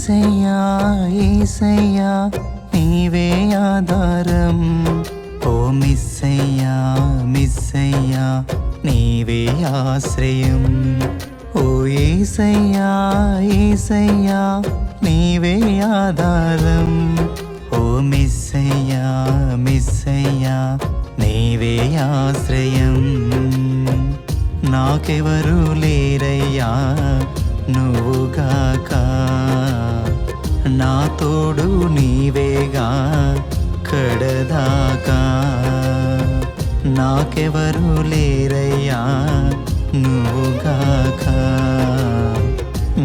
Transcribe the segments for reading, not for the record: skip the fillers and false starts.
యేసయ్యా యేసయ్యా నీవే ఆధారం ఓ మిస్సయ్యా మిస్సయ్యా నీవే ఆశ్రయం ఓ యేసయ్యా యేసయ్యా నీవే ఆధారం ఓ మిస్సయ్యా మిస్సయ్యా నీవే ఆశ్రయం నాకెవరు లేరయ్యా నువ్వుగాక నా తోడు నీవేగా కడదాకా నాకెవరు లేరయ్యా నువ్వుగాక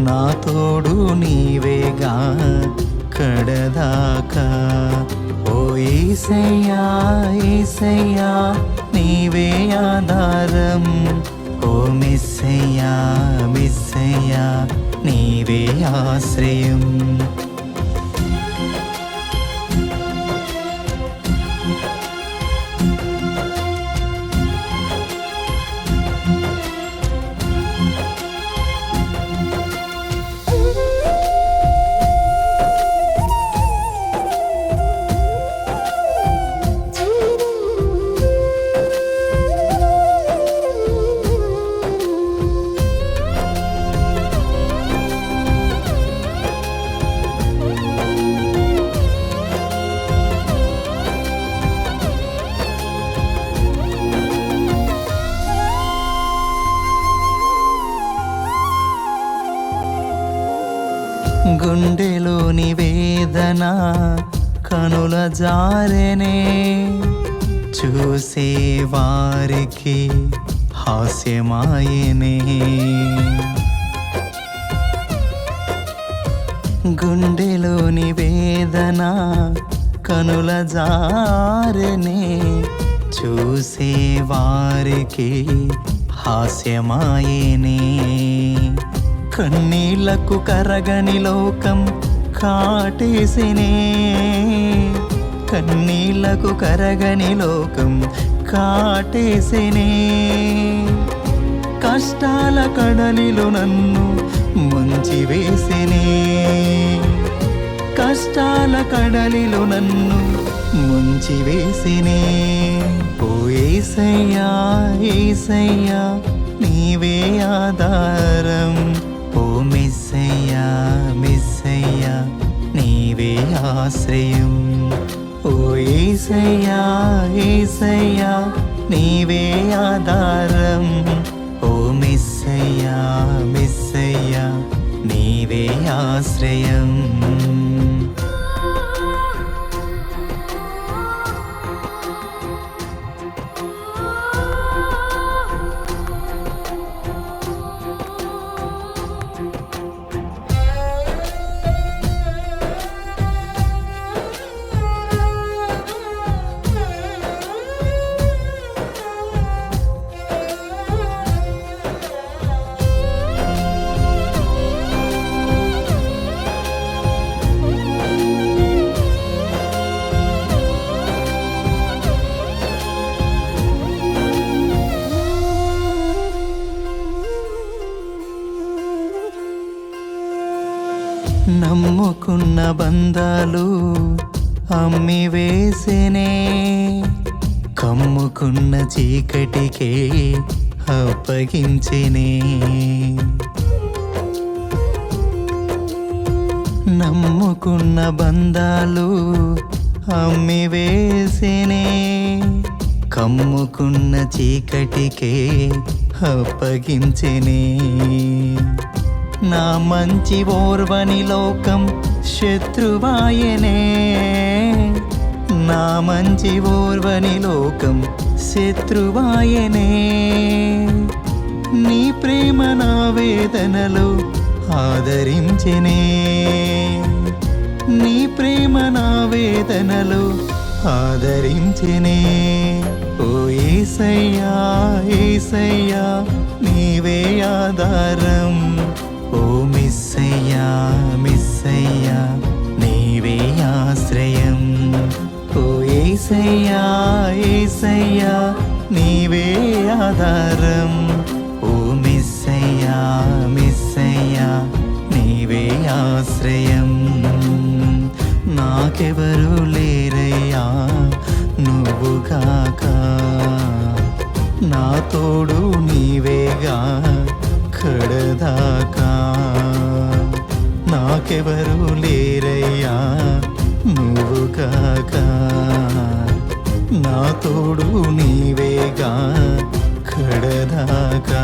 నా తోడు నీవేగా కడదాకా ఓ యేసయ్యా యేసయ్యా నీవే ఆధారం ఓ మిస్సయ్యా మిస్సయ్యా నీవే ఆశ్రయం గుండెలోని వేదన కనుల జారెనే చూసే వారికి హాస్యమాయనే గుండెలోని వేదన కనుల జారెనే చూసే వారికి హాస్యమాయనే కన్నీళ్లకు కరగని లోకం కాటేసినే కన్నీళ్లకు కరగని లోకం కాటేసినే కష్టాల కడలిలో నన్ను ముంచివేసినే కష్టాల కడలిలో నన్ను ముంచివేసినే ఓ యేసయ్యా యేసయ్యా నీవే ఆధారం ఓ మిస్సయ్యా మిస్సయ్యా నీవే ఆశ్రయం ఓ యేసయ్యా యేసయ్యా నీవే ఆధారం ఓ మిస్సయ్యా మిస్సయ్యా నీవే ఆశ్రయం నమ్ముకున్న బంధాలు అమ్మి వేసినే కమ్ముకున్న చీకటికే అప్పగించినే నమ్ముకున్న బంధాలు అమ్మి వేసినే కమ్ముకున్న చీకటికే అప్పగించినే నా మంచి ఓర్వని లోకం శత్రువాయనే నా మంచి ఓర్వని లోకం శత్రువాయనే నీ ప్రేమ నా వేదనలో ఆదరించెనే నీ ప్రేమ నా వేదనలో ఆదరించెనే ఓ యేసయ్యా యేసయ్యా నీవే ఆధారం ఓ మిస్సయ్యా మిస్సయ్యా నీవే ఆశ్రయం ఓ యేసయ్యా యేసయ్యా నీవే ఆధారం ఓ మిస్సయ్యా మిస్సయ్యా నీవే ఆశ్రయం తోడు నీవేగా కడదాకా నాకెవరు లేరయ్యా నువ్వు కాక నా తోడు నీవేగా కడదాకా